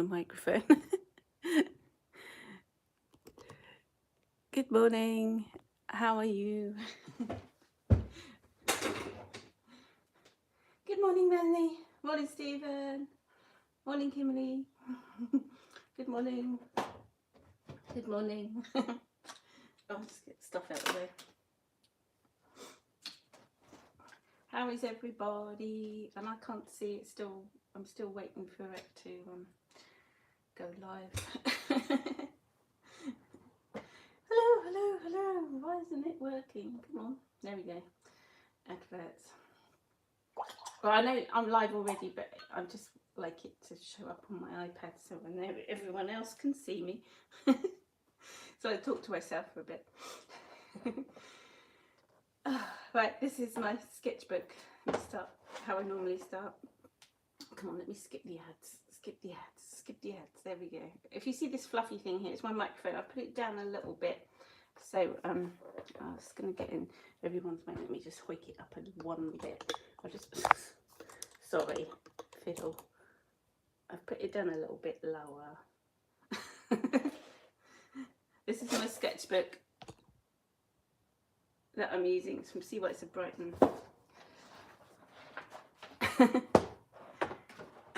microphone. Good morning. How are you? Good morning, Melanie. Morning, Stephen. Morning, Kimberly. Good morning. Good morning. I'll just get stuff out of the way. How is everybody? And I can't see it still. I'm still waiting for it to go live. Hello, hello, hello. Why isn't it working? Come on. There we go. Adverts. Well, I know I'm live already, but I just like it to show up on my iPad so I know everyone else can see me. So I talk to myself for a bit. Right, this is my sketchbook. Let me start how I normally start. Come on, let me skip the ads. Skip the ads. Skip the ads. There we go. If you see this fluffy thing here, it's my microphone. I put it down a little bit. So I was going to get in everyone's way. Let me just hoik it up a one bit. I'll just, sorry, fiddle. I've put it down a little bit lower. This is my sketchbook that I'm using. So see why it's a Brighton.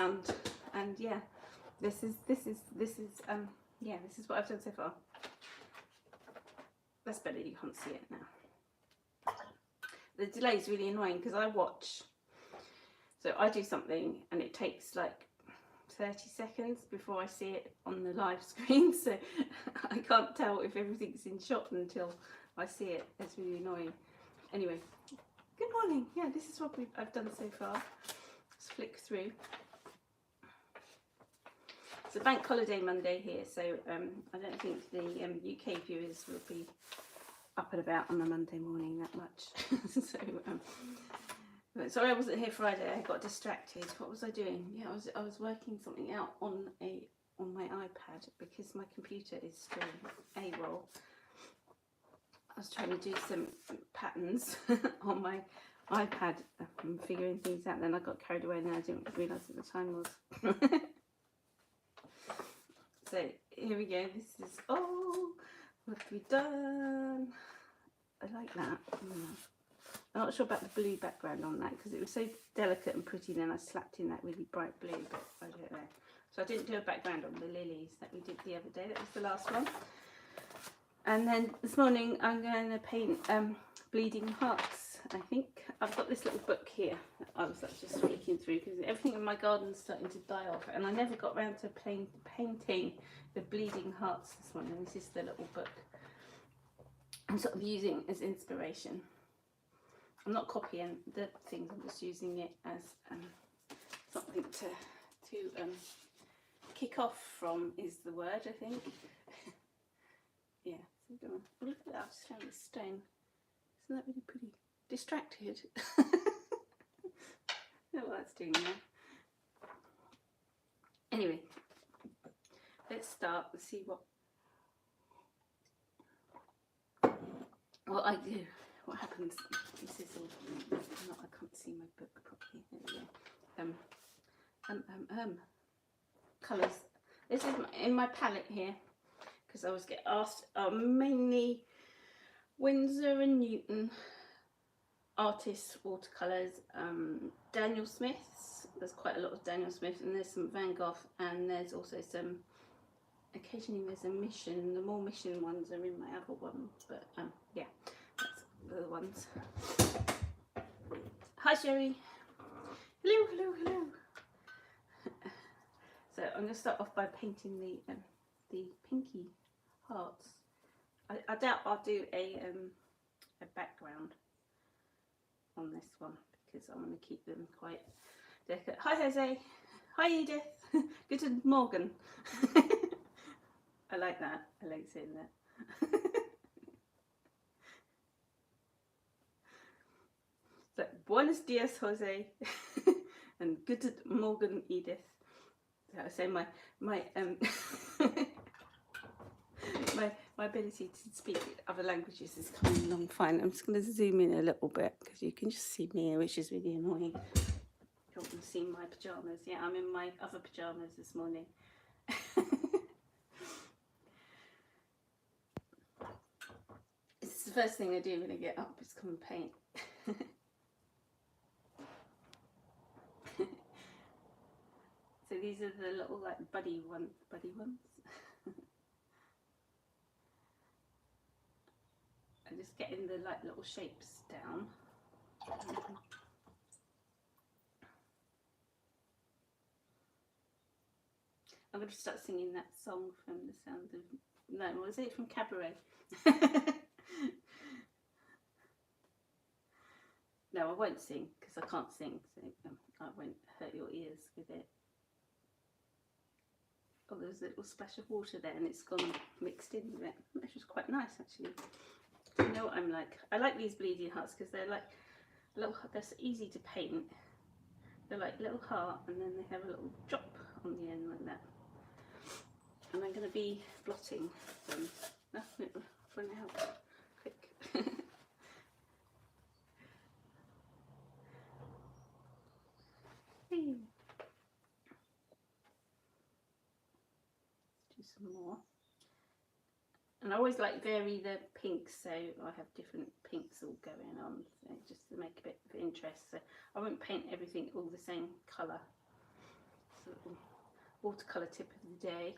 and yeah, this is yeah, this is what I've done so far. That's better, you can't see it now. The delay is really annoying because I watch, so I do something and it takes like 30 seconds before I see it on the live screen, so I can't tell if everything's in shot until I see it. It's really annoying. Anyway, good morning. Yeah, this is what I've done so far. Let's flick through. It's a bank holiday Monday here, so I don't think the UK viewers will be up and about on a Monday morning that much. So, sorry I wasn't here Friday. I got distracted. What was I doing? Yeah, I was working something out on my iPad because my computer is still AWOL. I was trying to do some patterns on my iPad, figuring things out. Then I got carried away and I didn't realise what the time was. So here we go. This is what have we done? I like that. I'm not sure about the blue background on that because it was so delicate and pretty. Then I slapped in that really bright blue, but I don't know. So I didn't do a background on the lilies that we did the other day. That was the last one. And then this morning I'm going to paint bleeding hearts. I think I've got this little book here that I was just flicking through because everything in my garden's starting to die off, and I never got around to painting the bleeding hearts this morning. This is the little book I'm sort of using as inspiration. I'm not copying the things, I'm just using it as something to kick off from is the word, I think. Yeah, so look at that, I just found this stone. Isn't that really pretty? Distracted. I don't know what that's doing now. Anyway, let's start and see what I do. What happens? This is all. I can't see my book properly. There we go. Colours. This is in my palette here because I always get asked. Mainly Winsor and Newton artists watercolours. Daniel Smith's. There's quite a lot of Daniel Smith, and there's some Van Gogh, and there's also some. Occasionally there's a Mission. The more Mission ones are in my other one, but yeah, that's the ones. Hi Sherry. Hello, hello, hello. So I'm going to start off by painting the pinky hearts. I doubt I'll do a background on this one because I want to keep them quite delicate. Hi Jose. Hi Edith. Guten Morgen. I like that. I like saying that. So, buenos dias, Jose, and guten Morgen, Edith. So I say my my ability to speak other languages is coming along fine. I'm just going to zoom in a little bit because you can just see me, which is really annoying. You can see my pyjamas. Yeah, I'm in my other pyjamas this morning. It's the first thing I do when I get up, is come and paint. So these are the little like buddy ones. I'm just getting the like little shapes down. I'm going to start singing that song from The Sound of... No, was it from Cabaret? No, I won't sing because I can't sing, so I won't hurt your ears with it. Oh, there's a little splash of water there and it's gone mixed in with it, which is quite nice actually. Do you know what I'm like? I like these bleeding hearts because they're like little, they're so easy to paint. They're like little heart and then they have a little drop on the end like that. And I'm going to be blotting them. Run out quick. Let's do some more. And I always like vary the pinks, so I have different pinks all going on, so just to make a bit of interest. So I won't paint everything all the same colour. So, watercolour tip of the day.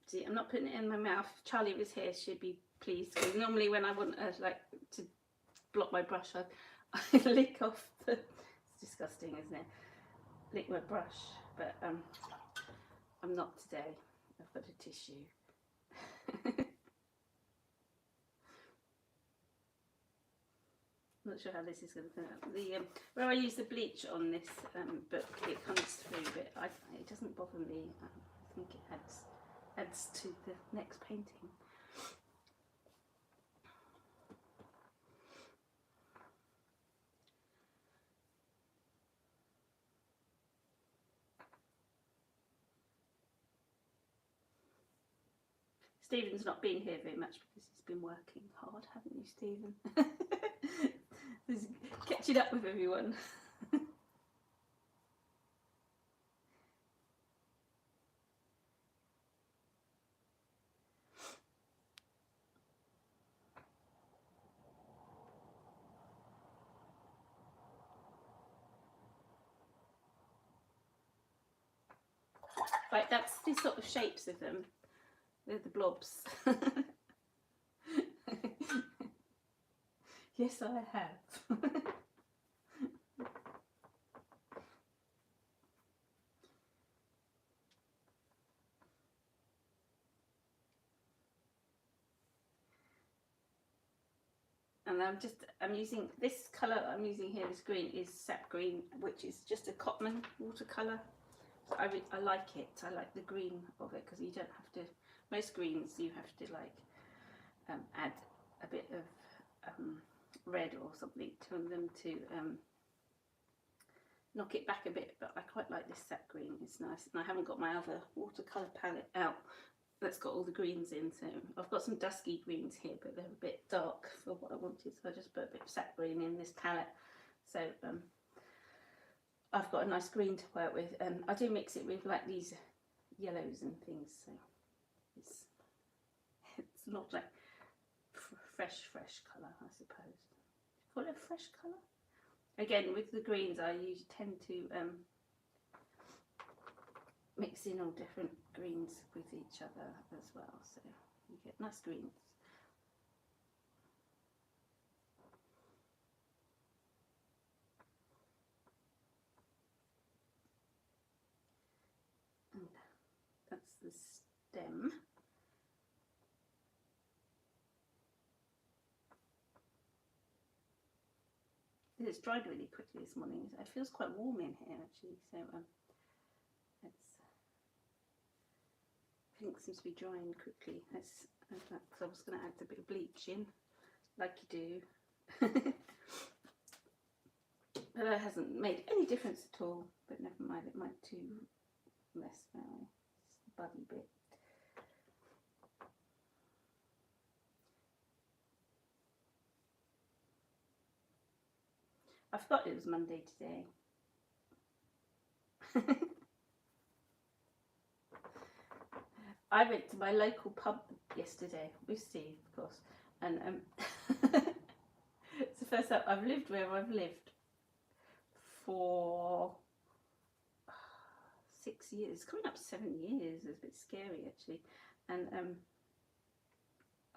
See, I'm not putting it in my mouth. If Charlie was here, she'd be pleased, because normally when I want like to block my brush, I lick off the... It's disgusting, isn't it? Lick my brush, but I'm not today. I've got a tissue. I'm not sure how this is going to turn out. The where I use the bleach on this book, it comes through, but it doesn't bother me. I think it adds to the next painting. Stephen's not been here very much because he's been working hard, haven't you, Stephen? He's catching up with everyone. Right, that's the sort of shapes of them. They're the blobs. Yes, I have. And I'm using this colour I'm using here, this green, is sap green, which is just a Cotman watercolour. So I like it. I like the green of it because you don't have to, most greens you have to like add a bit of red or something to them to knock it back a bit, but I quite like this sap green. It's nice, and I haven't got my other watercolour palette out that's got all the greens in, so I've got some dusky greens here, but they're a bit dark for what I wanted, so I just put a bit of sap green in this palette. So I've got a nice green to work with, and I do mix it with like these yellows and things, so it's not like fresh colour, I suppose. Call it a fresh colour? Again, with the greens I usually tend to mix in all different greens with each other as well, so you get nice greens. And that's the stem. It's dried really quickly this morning. It feels quite warm in here actually, so everything seems to be drying quickly. Because I was going to add a bit of bleach in, like you do. But that hasn't made any difference at all, but never mind, it might do less now. It's the buddy bit. I forgot it was Monday today. I went to my local pub yesterday with Steve, of course, and it's the first time I've lived where I've lived for 6 years. It's coming up 7 years. It's a bit scary actually, and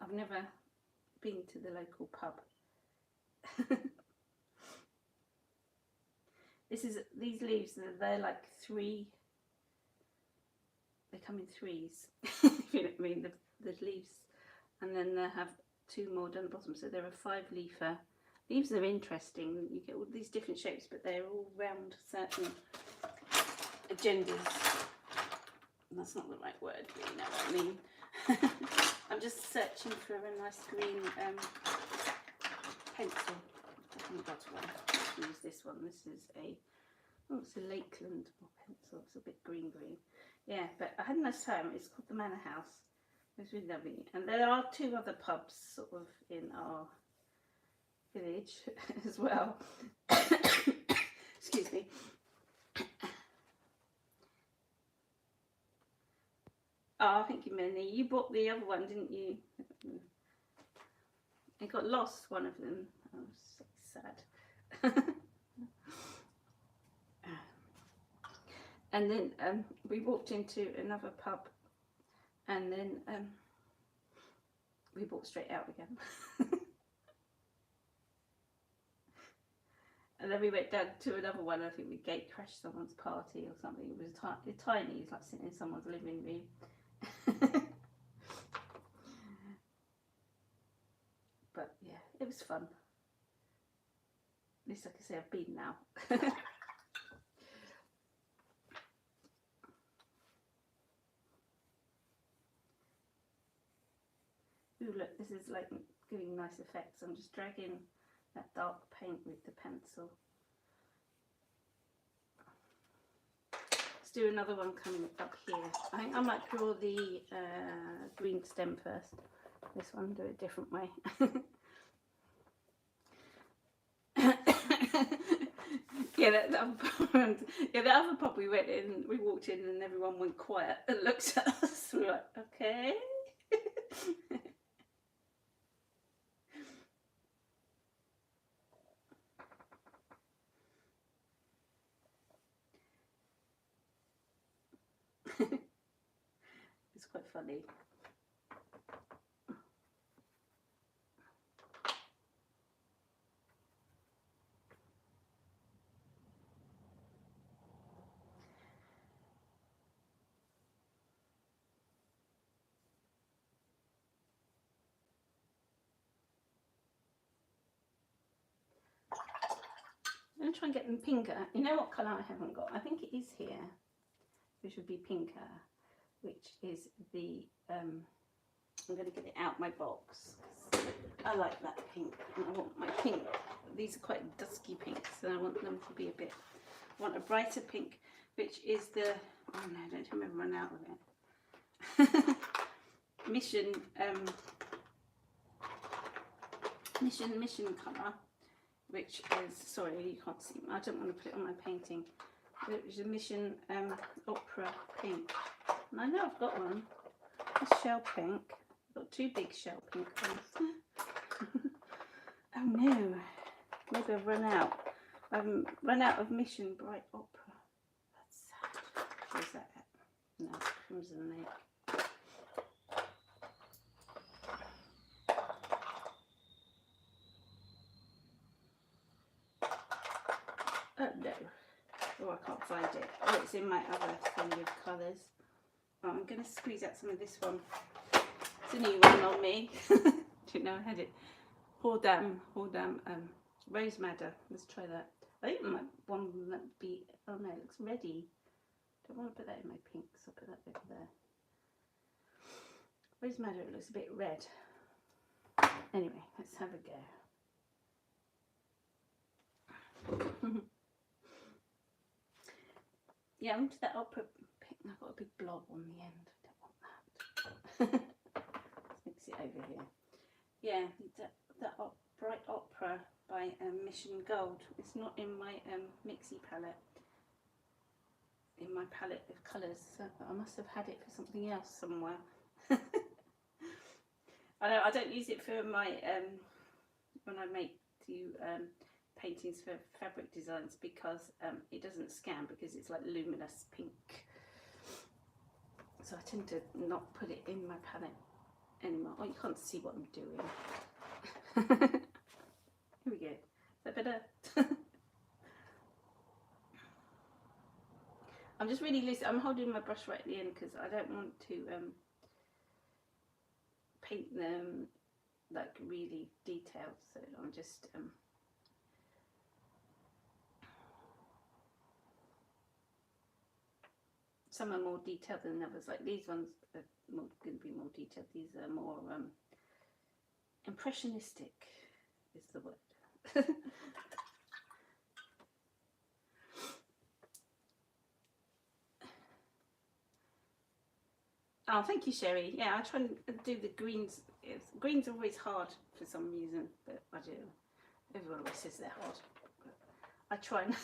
I've never been to the local pub. These leaves, they're like three. They come in threes, if you know what I mean, the leaves, and then they have 2 more down the bottom, so they're a 5-leafer. Leaves are interesting. You get all these different shapes, but they're all round certain agendas. That's not the right word, but you know what I mean. I'm just searching for a nice green pencil. I haven't got one. I'll use this one. This is it's a Lakeland pencil. It's a bit green. Yeah, but I had a nice time. It's called the Manor House. It was really lovely. And there are 2 other pubs sort of in our village as well. Excuse me. Oh, thank you, Melanie. You bought the other one, didn't you? I got lost, one of them. I was so sad. And then we walked into another pub, and then we walked straight out again. And then we went down to another one. I think we gate crashed someone's party or something. It was tiny. It was like sitting in someone's living room. But yeah, it was fun. At least I can say I've been now. Ooh, look, this is like giving nice effects. I'm just dragging that dark paint with the pencil. Let's do another one coming up here. I think I might draw the green stem first. This one, do it a different way. Yeah, the other pub we went in, we walked in and everyone went quiet and looked at us. We were like, okay. It's quite funny. I'm going to try and get them pinker. You know what colour I haven't got? I think it is here, which would be pinker, which is the, I'm going to get it out my box. I like that pink, and I want my pink. These are quite dusky pinks, and I want them to be a bit, I want a brighter pink, which is the, oh no, don't you remember, run out of it. Mission colour, which is, sorry you can't see, I don't want to put it on my painting, which is a Mission Opera pink, and I know I've got one. It's shell pink. I've got 2 big shell pink ones. Oh no, maybe I've run out. I've run out of Mission Bright Opera. That's sad. Where's that at? No, Crimson Lake. Oh no. Oh, I can't find it. Oh, it's in my other thing with colours. Oh, I'm going to squeeze out some of this one. It's a new one on me. Didn't know I had it. Hordam, Rose Madder. Let's try that. I think my one that be, oh no, it looks ready. Don't want to put that in my pinks, I'll put that over there. Rose Madder, it looks a bit red. Anyway, let's have a go. Yeah, I'm into that opera pink. I've got a big blob on the end. I don't want that. Let's mix it over here. Yeah, that Bright Opera by Mission Gold. It's not in my Mitsi palette. my palette of colours, so I must have had it for something else somewhere. I don't use it for my when I do paintings for fabric designs, because it doesn't scan, because it's like luminous pink. So I tend to not put it in my palette anymore. Oh, you can't see what I'm doing. Here we go. Is that better? I'm just really loose. I'm holding my brush right at the end because I don't want to paint them like really detailed. So I'm just some are more detailed than others. Like these ones are going to be more detailed. These are more impressionistic is the word. Oh, thank you, Sherry. Yeah, I try and do the greens. Greens are always hard for some reason, but I do. Everyone always says they're hard. But I try and...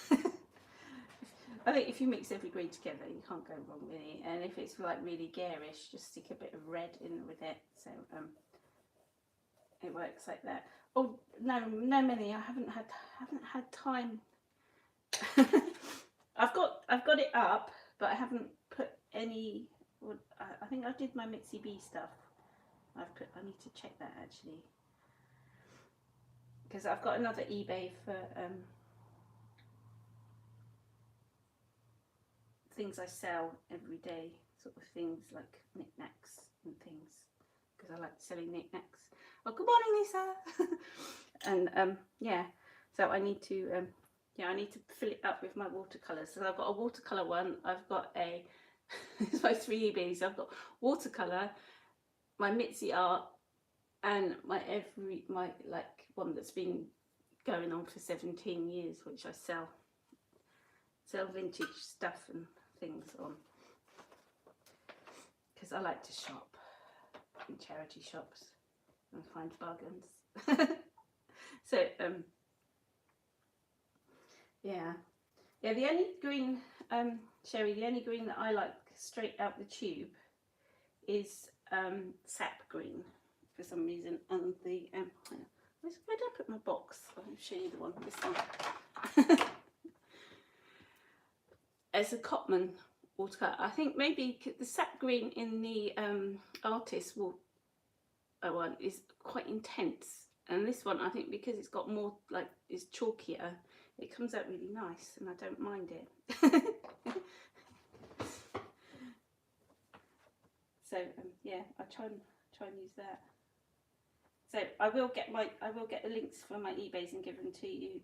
I think if you mix every green together, you can't go wrong with it. And if it's like really garish, just stick a bit of red in with it. So it works like that. Oh no, Melanie, I haven't had time. I've got it up, but I haven't put any. I think I did my Mitsi B stuff. I need to check that actually, because I've got another eBay for things I sell every day, sort of things like knickknacks and things, because I like selling knickknacks. Oh, good morning, Lisa. And yeah, so I need to I need to fill it up with my watercolours. So I've got a watercolour one. I've got a it's my 3 EBs. I've got watercolour, my Mitsi art, and my like one that's been going on for 17 years, which I sell vintage stuff and things on, because I like to shop in charity shops and find bargains. So yeah, the only green, Sherry, the only green that I like straight out the tube is sap green for some reason. And the where did I put my box? I'll show you the one, this one. It's a Cotman watercolour. I think maybe the sap green in the artist one is quite intense, and this one, I think, because it's got more, like, it's chalkier, it comes out really nice, and I don't mind it. So yeah, I try and use that. So I will get the links for my eBays and give them to you,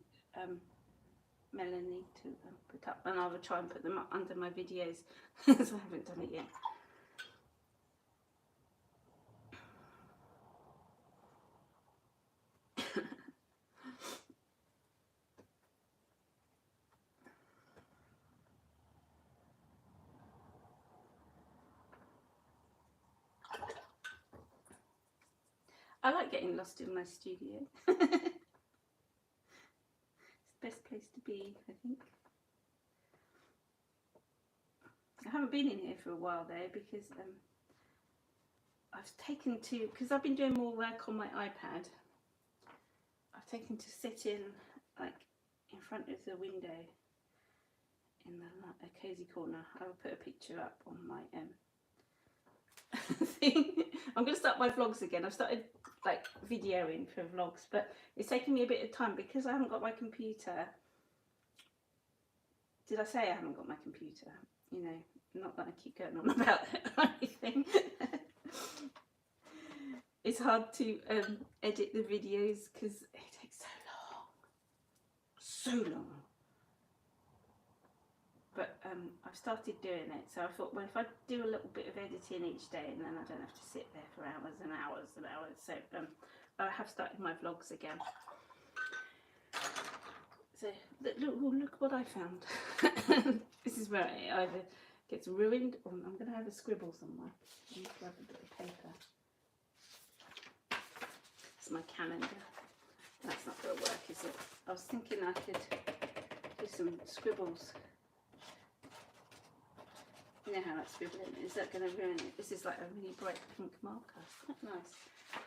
Melanie, to put up, and I will try and put them up under my videos, because I haven't done it yet. I like getting lost in my studio. It's the best place to be, I think. I haven't been in here for a while though, because I've taken to, because I've been doing more work on my iPad, I've taken to sit in, like, in front of the window in a cosy corner. I will put a picture up on my thing. I'm going to start my vlogs again. I've started like videoing for vlogs, but it's taking me a bit of time because I haven't got my computer. Did I say I haven't got my computer? You know, not that I keep going on about it or anything. It's hard to edit the videos because it takes so long. But I've started doing it, so I thought, well, if I do a little bit of editing each day, and then I don't have to sit there for hours and hours and hours. So I have started my vlogs again. So look what I found. This is where it either gets ruined, or I'm going to have a scribble somewhere. I need to have a bit of paper. It's my calendar. That's not going to work, is it? I was thinking I could do some scribbles. know how that's scribbling. Is that going to ruin it? This is like a really bright pink marker. It's quite nice.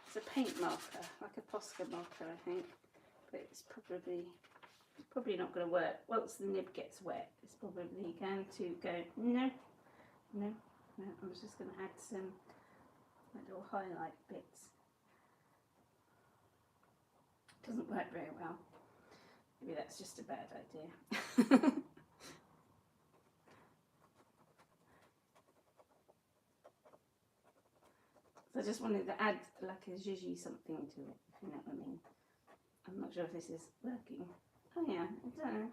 It's a paint marker, like a Posca marker, I think. But it's probably not going to work. Once the nib gets wet, it's probably going to go, no. I'm just going to add some little highlight bits. Doesn't work very well. Maybe that's just a bad idea. So I just wanted to add like a zhuzhy something to it, if you know what I mean. I'm not sure if this is working. Oh yeah, I don't know.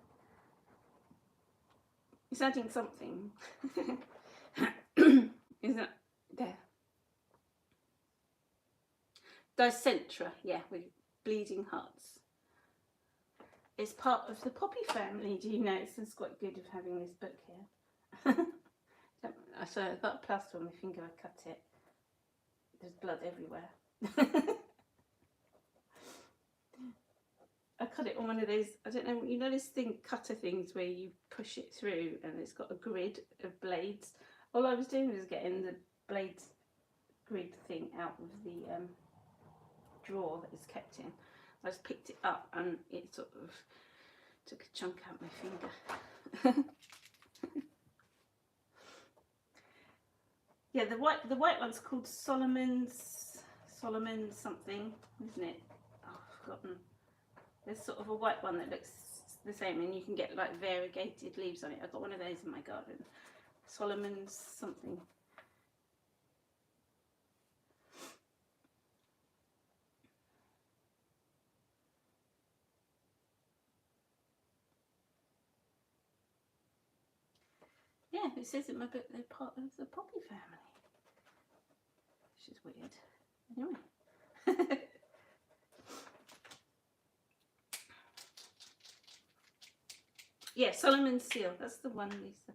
It's adding something. Is that there? Dicentra, yeah, with bleeding hearts. It's part of the poppy family, do you know? It's quite good of having this book here. So I got a plaster on my finger, I cut it. There's blood everywhere. I cut it on one of those, I don't know, you know this thing, cutter things where you push it through and it's got a grid of blades. All I was doing was getting the blades grid thing out of the drawer that it's kept in. I just picked it up and it sort of took a chunk out my finger. Yeah, the white one's called Solomon something, isn't it? Oh, I've forgotten. There's sort of a white one that looks the same, and you can get like variegated leaves on it. I've got one of those in my garden. Solomon's something. Yeah, it says in my book they're part of the poppy family, which is weird. Anyway. Yeah, Solomon's seal. That's the one, Lisa.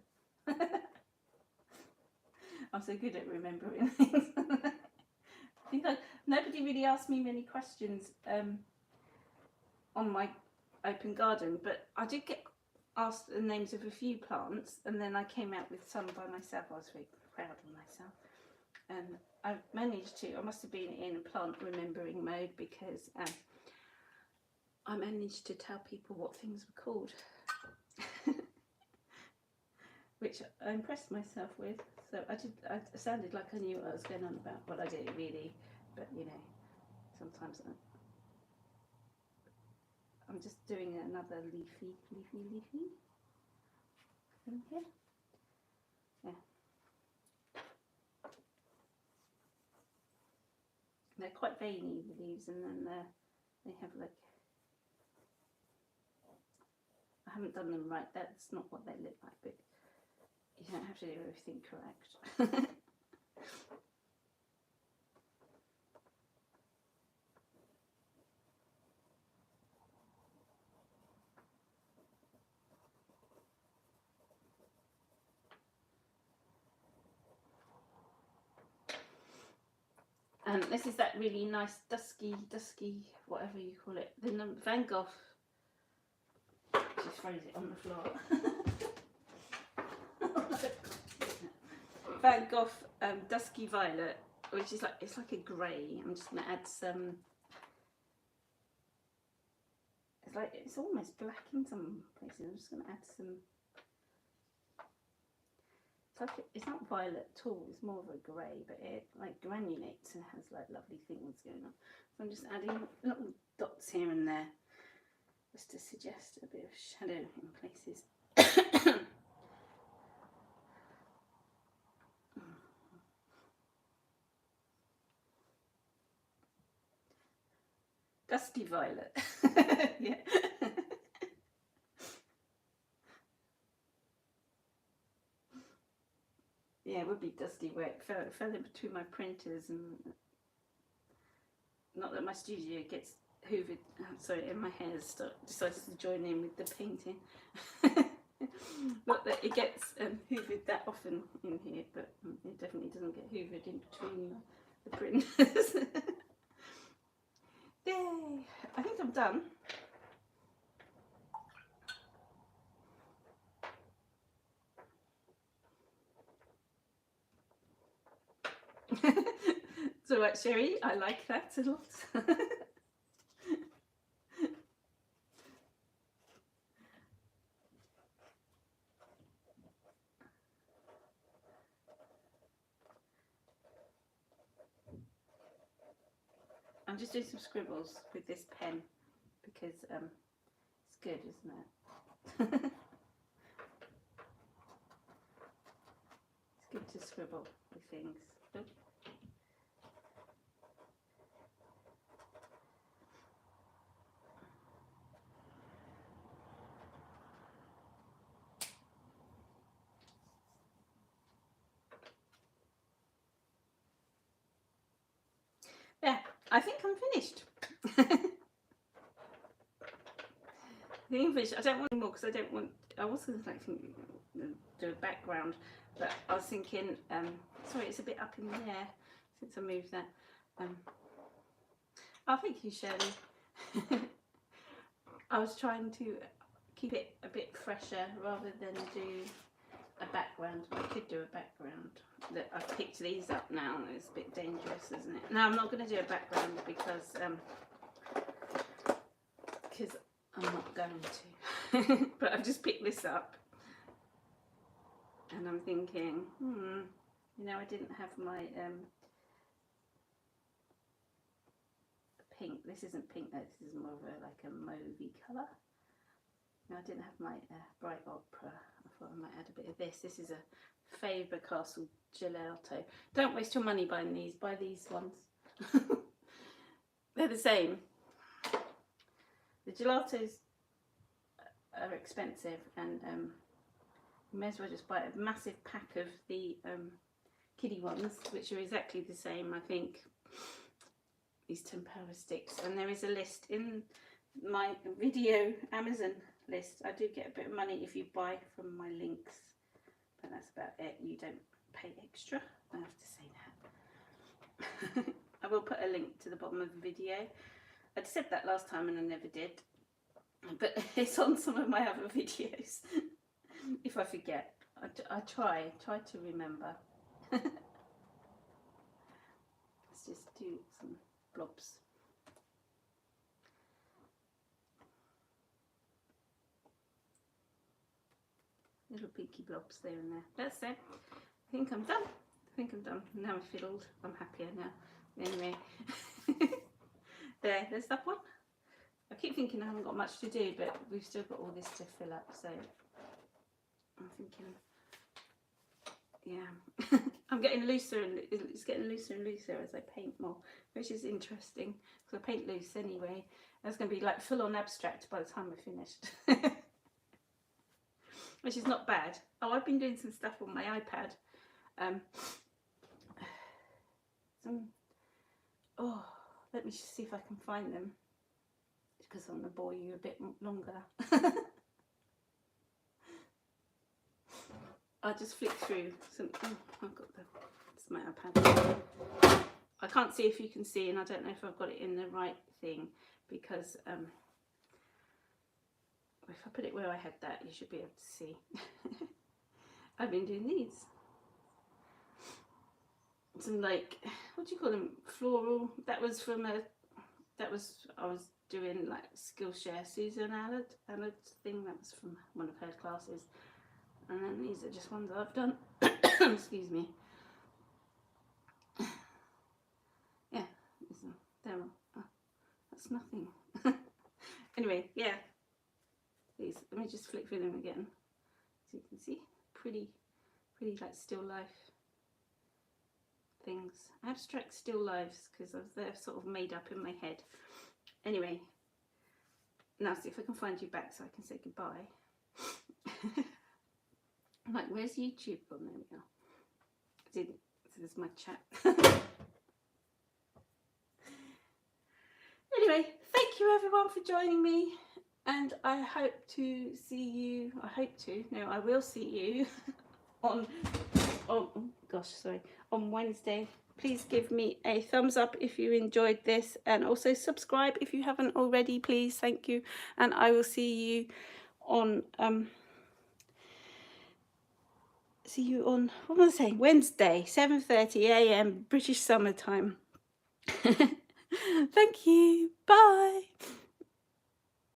I'm so good at remembering things. I think nobody really asked me many questions on my open garden, but I did get asked the names of a few plants, and then I came out with some by myself. I was very proud of myself, and I managed to, I must have been in a plant remembering mode, because I managed to tell people what things were called. Which I impressed myself with. So I sounded like I knew what I was going on about. Well, I didn't really, but you know, sometimes I'm just doing another leafy in here. Yeah. They're quite veiny, the leaves, and then they have like, I haven't done them right, that's not what they look like, but you don't have to do everything correct. And this is that really nice dusky, whatever you call it, the Van Gogh. Just throws it on the floor. Van Gogh Dusky Violet, which is like, it's like a grey. I'm just going to add some, it's like, it's almost black in some places. I'm just going to add some, it's like, it's not violet at all, it's more of a grey, but it like granulates and has like lovely things going on. So I'm just adding little dots here and there, just to suggest a bit of shadow in places. Dusty violet. Yeah. Yeah, it would be dusty where it fell in between my printers, and not that my studio gets hoovered, sorry, and my hair decides to join in with the painting. Not that it gets hoovered that often in here, but it definitely doesn't get hoovered in between the printers. Yay! I think I'm done. So what, Sherry? I like that a lot. I'm just doing some scribbles with this pen because it's good, isn't it? It's good to scribble with things. Oop. Yeah, I think I'm finished. I think I'm finished. I don't want more because I don't want. I was going to like do a background, but I was thinking. Sorry, it's a bit up in the air since I moved that. Oh, thank you, Shirley. I was trying to keep it a bit fresher rather than do a background. I could do a background. I've picked these up now. It's a bit dangerous, isn't it? No, I'm not going to do a background because I'm not going to. But I've just picked this up, and I'm thinking, you know, I didn't have my pink. This isn't pink though. This is more of a like a mauvey colour. No, I didn't have my bright opera. I thought I might add a bit of this. This is a Faber-Castell gelato. Don't waste your money buying these. Buy these ones. They're the same. The gelatos are expensive, and you may as well just buy a massive pack of the kiddie ones, which are exactly the same, I think. These tempera sticks, and there is a list in my video Amazon list. I do get a bit of money if you buy from my links, but that's about it. You don't pay extra, I have to say that. I will put a link to the bottom of the video. I said that last time and I never did, but it's on some of my other videos. If I forget, I try to remember. Let's just do some blobs. Little pinky blobs there and there. That's it. I think I'm done. Now I'm fiddled. I'm happier now. Anyway. There's that one. I keep thinking I haven't got much to do, but we've still got all this to fill up, so I'm thinking, yeah. I'm getting looser, and it's getting looser and looser as I paint more, which is interesting because I paint loose anyway. That's going to be like full on abstract by the time we're finished. Which is not bad. Oh, I've been doing some stuff on my iPad. Let me just see if I can find them, because I'm going to bore you a bit longer. I'll just flick through some. Oh, I've got it's my iPad. I can't see if you can see, and I don't know if I've got it in the right thing, because if I put it where I had that, you should be able to see. I've been doing these. Some like, what do you call them? Floral. That was from I was doing like Skillshare Susan Allard thing. That was from one of her classes. And then these are just ones I've done. Excuse me. Yeah, that's nothing. Anyway, yeah. These, let me just flick through them again, so you can see pretty like still life things, abstract still lifes, because they're sort of made up in my head. Anyway, now see if I can find you back so I can say goodbye. I'm like, where's YouTube? Oh, there we go. So there's my chat. Anyway, thank you everyone for joining me, and I hope to see you. I will see you on Wednesday. Please give me a thumbs up if you enjoyed this, and also subscribe if you haven't already, please. Thank you, and I will see you on see you on, what am I saying, Wednesday, 7:30 a.m. British summertime. Thank you. Bye.